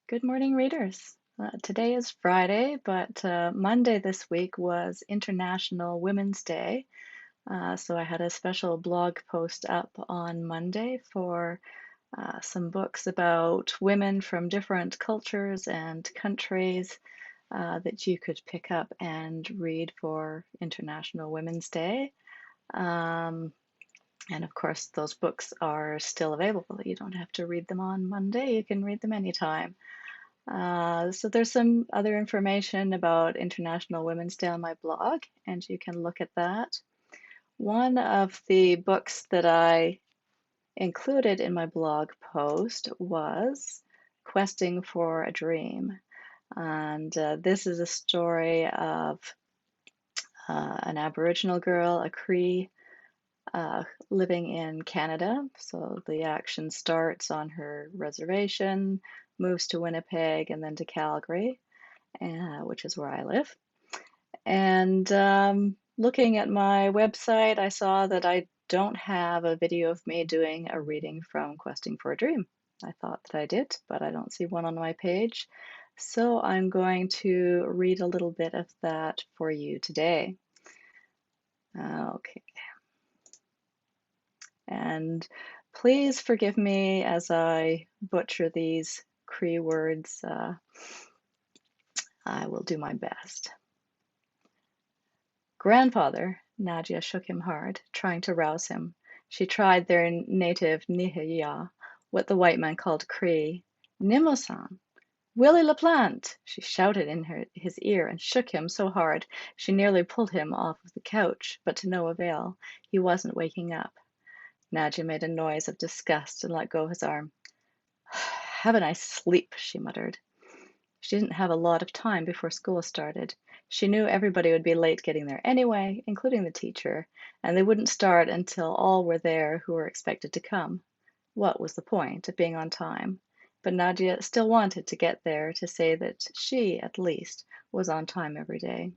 Good morning, readers. Today is Friday, but Monday this week was International Women's Day. So I had a special blog post up on Monday for some books about women from different cultures and countries that you could pick up and read for International Women's Day. Um, and of course, those books are still available. You don't have to read them on Monday, you can read them anytime. So there's some other information about International Women's Day on my blog, and you can look at that. One of the books that I included in my blog post was Questing for a Dream. And this is a story of an Aboriginal girl, a Cree, living in Canada. So the action starts on her reservation, moves to Winnipeg, and then to Calgary, which is where I live. And looking at my website, I saw that I don't have a video of me doing a reading from Questing for a Dream. I thought that I did, but I don't see one on my page. So I'm going to read a little bit of that for you today. Okay. And please forgive me as I butcher these Cree words. I will do my best. Grandfather, Nadia shook him hard, trying to rouse him. She tried their native Nihiya, what the white man called Cree. Nimosan, Willie LaPlante! She shouted in his ear and shook him so hard she nearly pulled him off of the couch, but to no avail. He wasn't waking up. Nadia made a noise of disgust and let go his arm. Have a nice sleep, she muttered. She didn't have a lot of time before school started. She knew everybody would be late getting there anyway, including the teacher, and they wouldn't start until all were there who were expected to come. What was the point of being on time? But Nadia still wanted to get there to say that she, at least, was on time every day.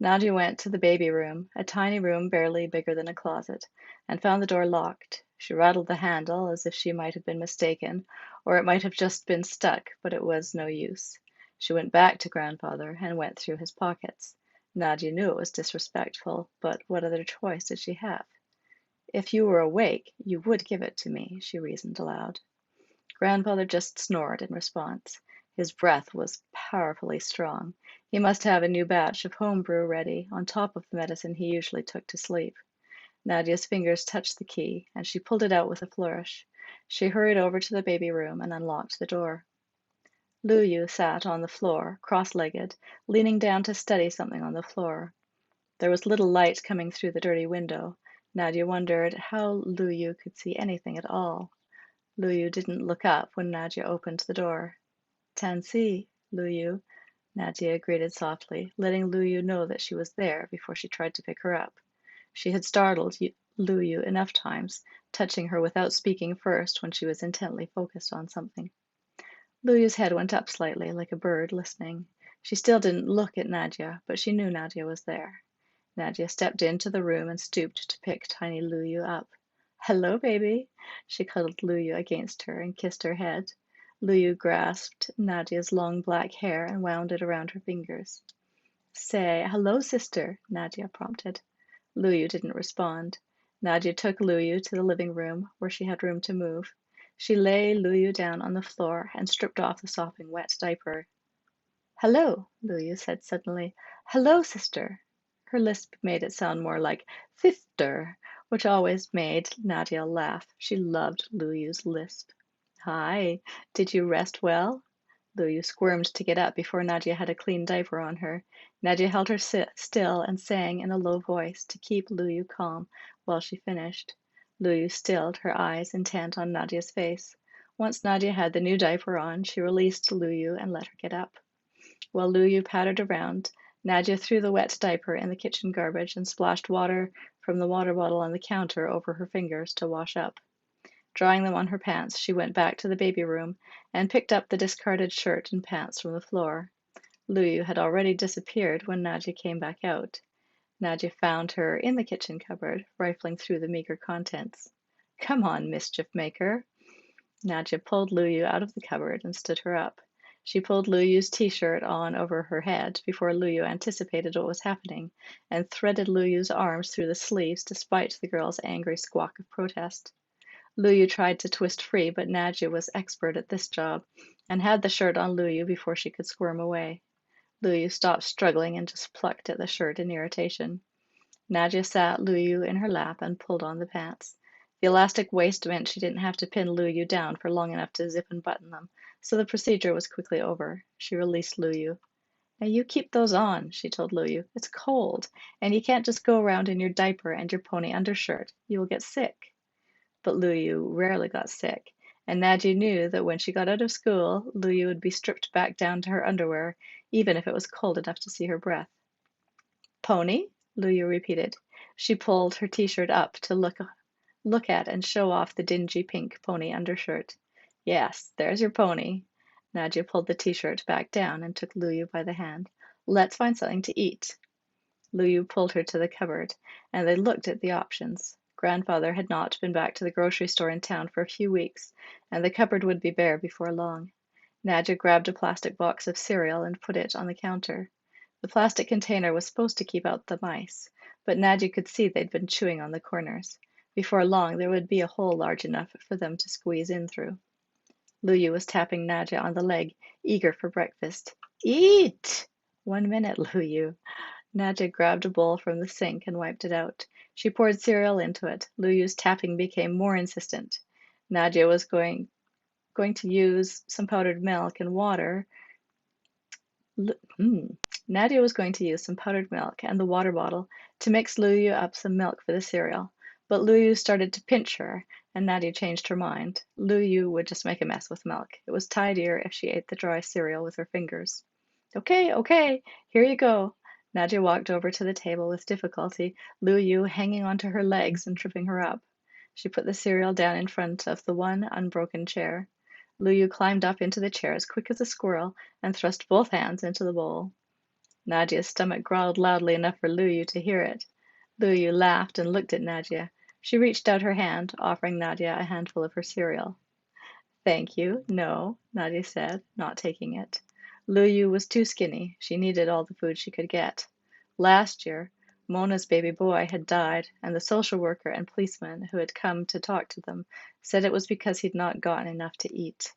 Nadia went to the baby room, a tiny room barely bigger than a closet, and found the door locked. She rattled the handle as if she might have been mistaken, or it might have just been stuck, but it was no use. She went back to Grandfather and went through his pockets. Nadia knew it was disrespectful, but what other choice did she have? If you were awake, you would give it to me, she reasoned aloud. Grandfather just snored in response. His breath was powerfully strong. He must have a new batch of home brew ready, on top of the medicine he usually took to sleep. Nadia's fingers touched the key, and she pulled it out with a flourish. She hurried over to the baby room and unlocked the door. Luyu sat on the floor, cross-legged, leaning down to study something on the floor. There was little light coming through the dirty window. Nadia wondered how Luyu could see anything at all. Luyu didn't look up when Nadia opened the door. Tansi, Luyu, Nadia greeted softly, letting Luyu know that she was there before she tried to pick her up. She had startled Luyu enough times, touching her without speaking first when she was intently focused on something. Luyu's head went up slightly, like a bird listening. She still didn't look at Nadia, but she knew Nadia was there. Nadia stepped into the room and stooped to pick tiny Luyu up. Hello, baby. She cuddled Luyu against her and kissed her head. Luyu grasped Nadia's long black hair and wound it around her fingers. Say, hello, sister, Nadia prompted. Luyu didn't respond. Nadia took Luyu to the living room, where she had room to move. She lay Luyu down on the floor and stripped off the sopping wet diaper. Hello, Luyu said suddenly. Hello, sister. Her lisp made it sound more like "Sister," which always made Nadia laugh. She loved Luyu's lisp. Hi, did you rest well? Luyu squirmed to get up before Nadia had a clean diaper on her. Nadia held her still and sang in a low voice to keep Luyu calm while she finished. Luyu stilled, her eyes intent on Nadia's face. Once Nadia had the new diaper on, she released Luyu and let her get up. While Luyu pattered around, Nadia threw the wet diaper in the kitchen garbage and splashed water from the water bottle on the counter over her fingers to wash up. Drying them on her pants, she went back to the baby room and picked up the discarded shirt and pants from the floor. Luyu had already disappeared when Nadia came back out. Nadia found her in the kitchen cupboard, rifling through the meager contents. Come on, mischief maker. Nadia pulled Luyu out of the cupboard and stood her up. She pulled Lu Yu's t-shirt on over her head before Lu Yu anticipated what was happening, and threaded Lu Yu's arms through the sleeves despite the girl's angry squawk of protest. Lu Yu tried to twist free, but Nadia was expert at this job, and had the shirt on Lu Yu before she could squirm away. Lu Yu stopped struggling and just plucked at the shirt in irritation. Nadia sat Lu Yu in her lap and pulled on the pants. The elastic waist meant she didn't have to pin Lu Yu down for long enough to zip and button them, so the procedure was quickly over. She released Lu Yu. Now you keep those on, she told Lu Yu. It's cold, and you can't just go around in your diaper and your pony undershirt. You will get sick. But Lu Yu rarely got sick, and Nadia knew that when she got out of school, Lu Yu would be stripped back down to her underwear, even if it was cold enough to see her breath. Pony? Lu Yu repeated. She pulled her t-shirt up to look at and show off the dingy pink pony undershirt. Yes, there's your pony. Nadia pulled the t-shirt back down and took Lu Yu by the hand. Let's find something to eat. Lu Yu pulled her to the cupboard, and they looked at the options. Grandfather had not been back to the grocery store in town for a few weeks, and the cupboard would be bare before long. Nadia grabbed a plastic box of cereal and put it on the counter. The plastic container was supposed to keep out the mice, but Nadia could see they'd been chewing on the corners. Before long, there would be a hole large enough for them to squeeze in through. Lu Yu was tapping Nadia on the leg, eager for breakfast. Eat! 1 minute, Lu Yu. Nadia grabbed a bowl from the sink and wiped it out. She poured cereal into it. Lu Yu's tapping became more insistent. Nadia was going to use some powdered milk and water. Nadia was going to use some powdered milk and the water bottle to mix Lu Yu up some milk for the cereal. But Lu Yu started to pinch her, and Nadia changed her mind. Lu Yu would just make a mess with milk. It was tidier if she ate the dry cereal with her fingers. Okay, here you go. Nadia walked over to the table with difficulty, Lu Yu hanging onto her legs and tripping her up. She put the cereal down in front of the one unbroken chair. Lu Yu climbed up into the chair as quick as a squirrel and thrust both hands into the bowl. Nadia's stomach growled loudly enough for Lu Yu to hear it. Lu Yu laughed and looked at Nadia. She reached out her hand, offering Nadia a handful of her cereal. Thank you, no, Nadia said, not taking it. Lu Yu was too skinny. She needed all the food she could get. Last year, Mona's baby boy had died, and the social worker and policeman who had come to talk to them said it was because he'd not gotten enough to eat.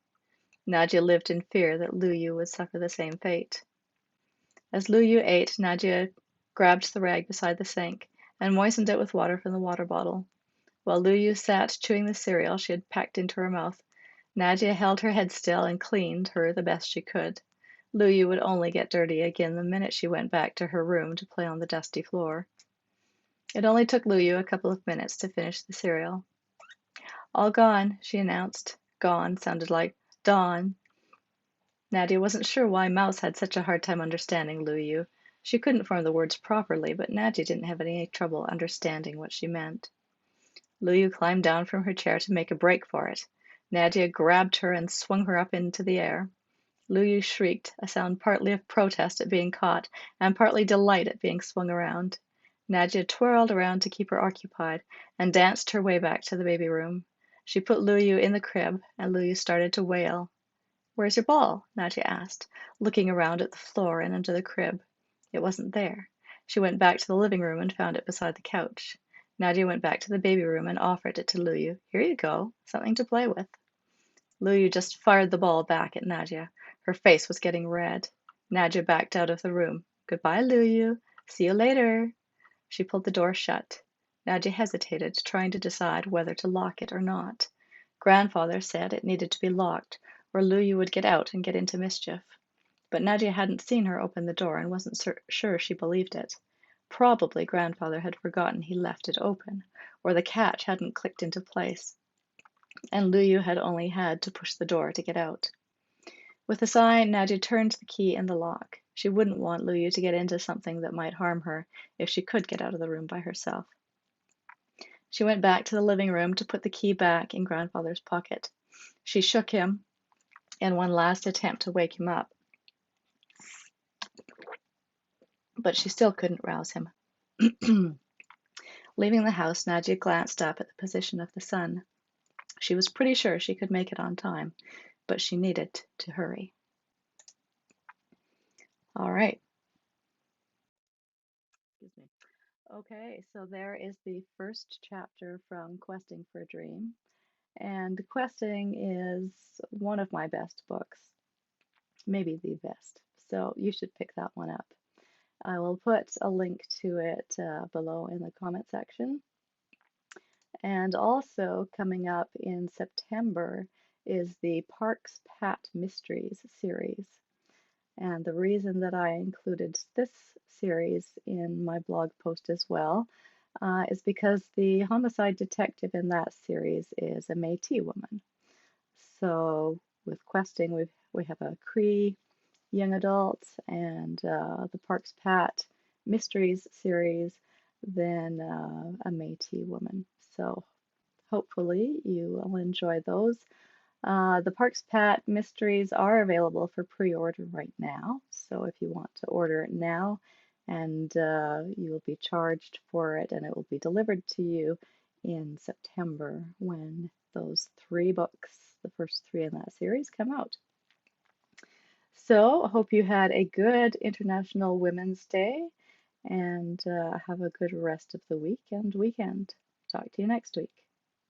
Nadia lived in fear that Lu Yu would suffer the same fate. As Lu Yu ate, Nadia grabbed the rag beside the sink and moistened it with water from the water bottle. While Lu Yu sat chewing the cereal she had packed into her mouth, Nadia held her head still and cleaned her the best she could. Lu Yu would only get dirty again the minute she went back to her room to play on the dusty floor. It only took Lu Yu a couple of minutes to finish the cereal. All gone, she announced. Gone sounded like dawn. Nadia wasn't sure why Mouse had such a hard time understanding Lu Yu. She couldn't form the words properly, but Nadia didn't have any trouble understanding what she meant. Lu Yu climbed down from her chair to make a break for it. Nadia grabbed her and swung her up into the air. Lu Yu shrieked, a sound partly of protest at being caught and partly delight at being swung around. Nadia twirled around to keep her occupied and danced her way back to the baby room. She put Lu Yu in the crib, and Lu Yu started to wail. Where's your ball? Nadia asked, looking around at the floor and under the crib. It wasn't there. She went back to the living room and found it beside the couch. Nadia went back to the baby room and offered it to Lu Yu. Here you go, something to play with. Lu Yu just fired the ball back at Nadia. Her face was getting red. Nadia backed out of the room. Goodbye, Lu Yu. See you later. She pulled the door shut. Nadia hesitated, trying to decide whether to lock it or not. Grandfather said it needed to be locked, or Lu Yu would get out and get into mischief. But Nadia hadn't seen her open the door and wasn't sure she believed it. Probably Grandfather had forgotten he left it open, or the catch hadn't clicked into place, and Lu Yu had only had to push the door to get out. With a sigh, Nadia turned the key in the lock. She wouldn't want Lu Yu to get into something that might harm her if she could get out of the room by herself. She went back to the living room to put the key back in Grandfather's pocket. She shook him in one last attempt to wake him up, but she still couldn't rouse him. Leaving the house, Nadia glanced up at the position of the sun. She was pretty sure she could make it on time, but she needed to hurry. All right. Excuse me. Okay, so there is the first chapter from Questing for a Dream. And Questing is one of my best books, maybe the best. So you should pick that one up. I will put a link to it below in the comment section. And also coming up in September is the Parks Pat Mysteries series. And the reason that I included this series in my blog post as well is because the homicide detective in that series is a Métis woman. So with Questing, we have a Cree young adult and the Parks Pat Mysteries series, then a Métis woman. So hopefully you will enjoy those. The Parks Pat Mysteries are available for pre-order right now. So if you want to order it now, and you will be charged for it, and it will be delivered to you in September when those three books, the first three in that series, come out. So I hope you had a good International Women's Day and have a good rest of the week and weekend. Talk to you next week.